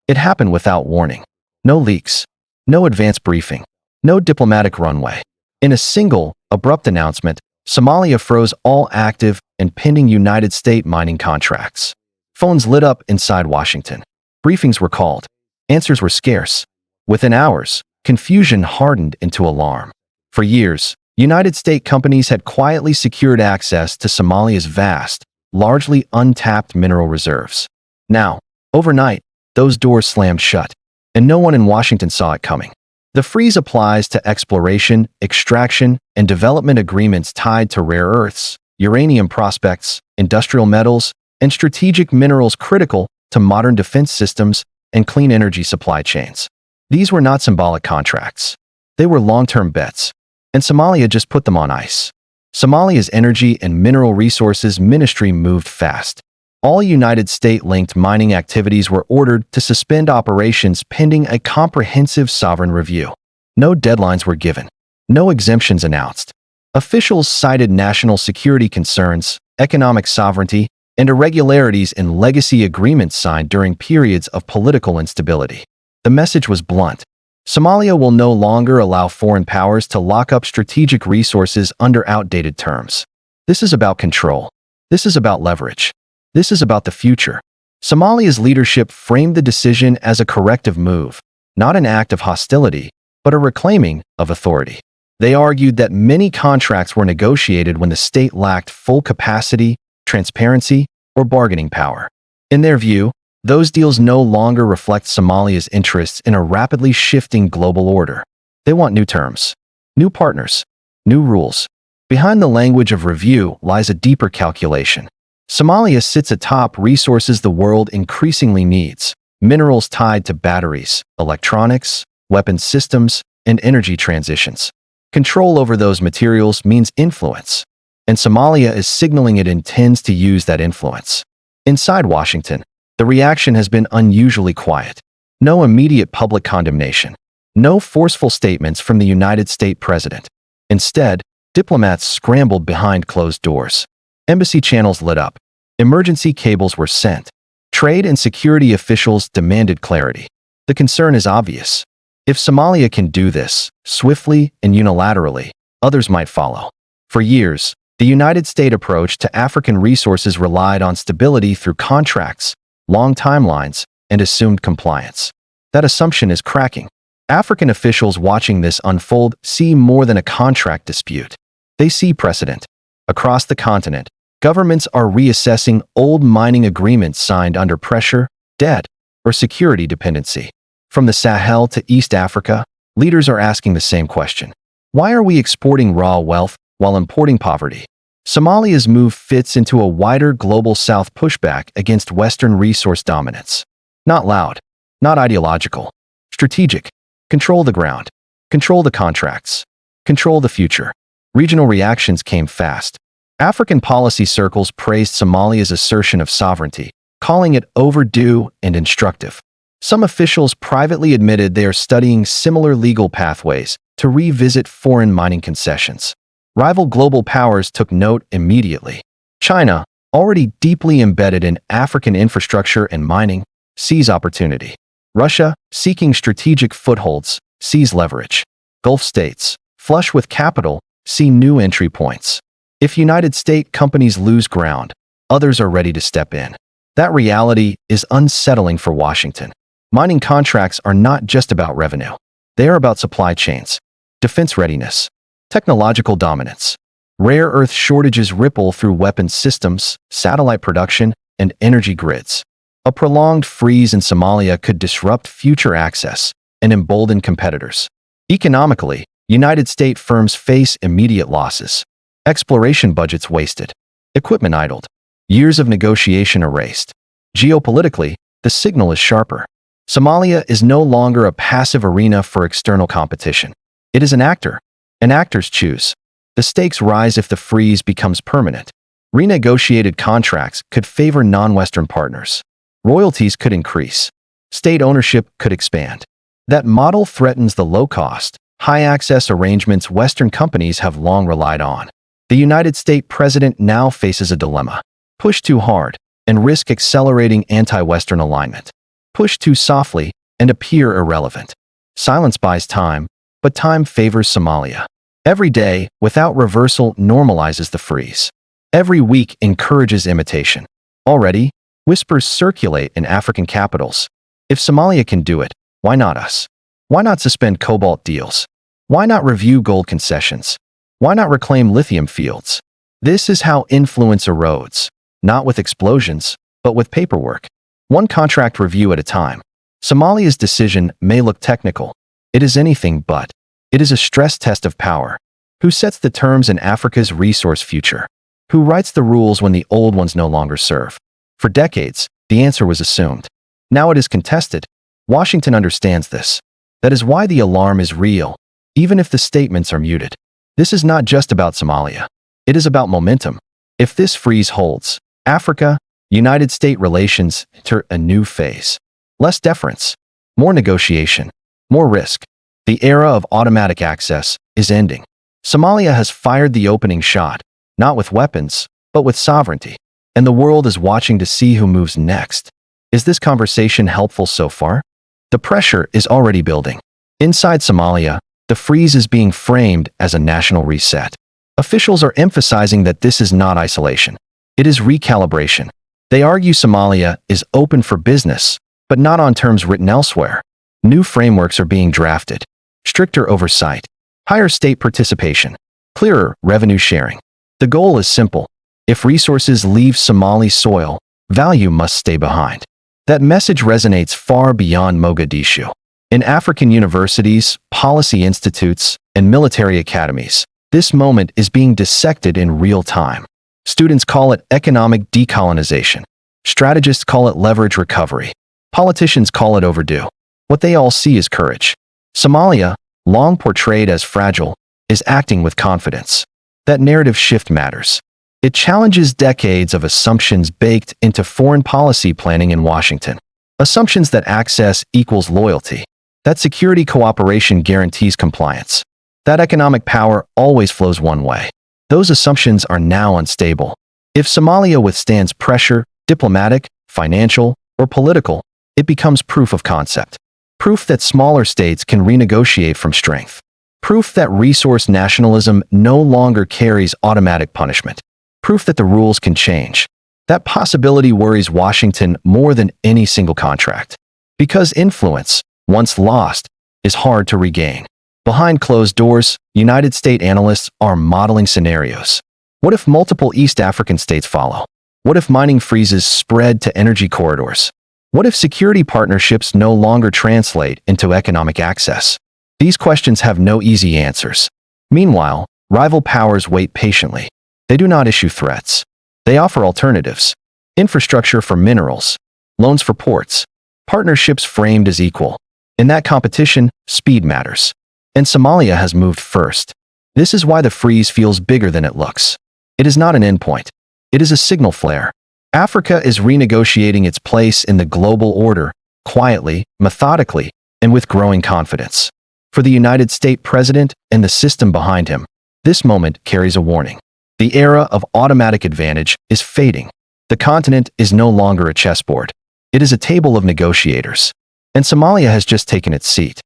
It happened without warning. No leaks, no advance briefing, no diplomatic runway. In a single, abrupt announcement, Somalia froze all active and pending United States mining contracts. Phones lit up inside Washington. Briefings were called. Answers were scarce. Within hours, confusion hardened into alarm. For years, United States companies had quietly secured access to Somalia's vast, largely untapped mineral reserves. Now, overnight, those doors slammed shut, and no one in Washington saw it coming. The freeze applies to exploration, extraction, and development agreements tied to rare earths, uranium prospects, industrial metals, and strategic minerals critical to modern defense systems and clean energy supply chains. These were not symbolic contracts. They were long-term bets, and Somalia just put them on ice. Somalia's Energy and Mineral Resources Ministry moved fast. All United States-linked mining activities were ordered to suspend operations pending a comprehensive sovereign review. No deadlines were given. No exemptions announced. Officials cited national security concerns, economic sovereignty, and irregularities in legacy agreements signed during periods of political instability. The message was blunt. Somalia will no longer allow foreign powers to lock up strategic resources under outdated terms. This is about control. This is about leverage. This is about the future. Somalia's leadership framed the decision as a corrective move, not an act of hostility, but a reclaiming of authority. They argued that many contracts were negotiated when the state lacked full capacity, transparency, or bargaining power. In their view, those deals no longer reflect Somalia's interests in a rapidly shifting global order. They want new terms, new partners, new rules. Behind the language of review lies a deeper calculation. Somalia sits atop resources the world increasingly needs, minerals tied to batteries, electronics, weapons systems, and energy transitions. Control over those materials means influence, and Somalia is signaling it intends to use that influence. Inside Washington, the reaction has been unusually quiet. No immediate public condemnation. No forceful statements from the United States president. Instead, diplomats scrambled behind closed doors. Embassy channels lit up. Emergency cables were sent. Trade and security officials demanded clarity. The concern is obvious. If Somalia can do this, swiftly and unilaterally, others might follow. For years, the United States approach to African resources relied on stability through contracts, long timelines, and assumed compliance. That assumption is cracking. African officials watching this unfold see more than a contract dispute. They see precedent. Across the continent, governments are reassessing old mining agreements signed under pressure, debt, or security dependency. From the Sahel to East Africa, leaders are asking the same question. Why are we exporting raw wealth while importing poverty? Somalia's move fits into a wider global South pushback against Western resource dominance. Not loud, not ideological, strategic. Control the ground, control the contracts, control the future. Regional reactions came fast. African policy circles praised Somalia's assertion of sovereignty, calling it overdue and instructive. Some officials privately admitted they are studying similar legal pathways to revisit foreign mining concessions. Rival global powers took note immediately. China, already deeply embedded in African infrastructure and mining, sees opportunity. Russia, seeking strategic footholds, sees leverage. Gulf states, flush with capital, see new entry points. If United States companies lose ground, others are ready to step in. That reality is unsettling for Washington. Mining contracts are not just about revenue. They are about supply chains, defense readiness, technological dominance. Rare earth shortages ripple through weapons systems, satellite production, and energy grids. A prolonged freeze in Somalia could disrupt future access and embolden competitors. Economically, United States firms face immediate losses. Exploration budgets wasted. Equipment idled. Years of negotiation erased. Geopolitically, the signal is sharper. Somalia is no longer a passive arena for external competition. It is an actor, and actors choose. The stakes rise if the freeze becomes permanent. Renegotiated contracts could favor non-Western partners. Royalties could increase. State ownership could expand. That model threatens the low-cost, high-access arrangements Western companies have long relied on. The United States president now faces a dilemma. Push too hard and risk accelerating anti-Western alignment. push too softly and appear irrelevant. Silence buys time, but time favors Somalia. Every day, without reversal, normalizes the freeze. Every week encourages imitation. Already, whispers circulate in African capitals. If Somalia can do it, why not us? Why not suspend cobalt deals? Why not review gold concessions? Why not reclaim lithium fields? This is how influence erodes, not with explosions, but with paperwork. One contract review at a time. Somalia's decision may look technical. It is anything but. It is a stress test of power. Who sets the terms in Africa's resource future? Who writes the rules when the old ones no longer serve? For decades, the answer was assumed. Now it is contested. Washington understands this. That is why the alarm is real, even if the statements are muted. This is not just about Somalia. It is about momentum. If this freeze holds, Africa-United States relations enter a new phase. Less deference, more negotiation, more risk. The era of automatic access is ending. Somalia has fired the opening shot, not with weapons, but with sovereignty. And the world is watching to see who moves next. Is this conversation helpful so far? The pressure is already building. Inside Somalia, the freeze is being framed as a national reset. Officials are emphasizing that this is not isolation. It is recalibration. They argue Somalia is open for business, but not on terms written elsewhere. New frameworks are being drafted. Stricter oversight, higher state participation, clearer revenue sharing. The goal is simple. If resources leave Somali soil, value must stay behind. That message resonates far beyond Mogadishu. In African universities, policy institutes, and military academies, this moment is being dissected in real time. Students call it economic decolonization. Strategists call it leverage recovery. Politicians call it overdue. What they all see is courage. Somalia, long portrayed as fragile, is acting with confidence. That narrative shift matters. It challenges decades of assumptions baked into foreign policy planning in Washington. Assumptions that access equals loyalty, that security cooperation guarantees compliance, that economic power always flows one way. Those assumptions are now unstable. If Somalia withstands pressure, diplomatic, financial, or political, it becomes proof of concept. Proof that smaller states can renegotiate from strength. Proof that resource nationalism no longer carries automatic punishment. Proof that the rules can change. That possibility worries Washington more than any single contract. Because influence, once lost, is hard to regain. Behind closed doors, United States analysts are modeling scenarios. What if multiple East African states follow? What if mining freezes spread to energy corridors? What if security partnerships no longer translate into economic access? These questions have no easy answers. Meanwhile, rival powers wait patiently. They do not issue threats. They offer alternatives. Infrastructure for minerals, loans for ports, partnerships framed as equal. In that competition, speed matters. And Somalia has moved first. This is why the freeze feels bigger than it looks. It is not an endpoint. It is a signal flare. Africa is renegotiating its place in the global order, quietly, methodically, and with growing confidence. For the United States president and the system behind him, this moment carries a warning. The era of automatic advantage is fading. The continent is no longer a chessboard. It is a table of negotiators. And Somalia has just taken its seat.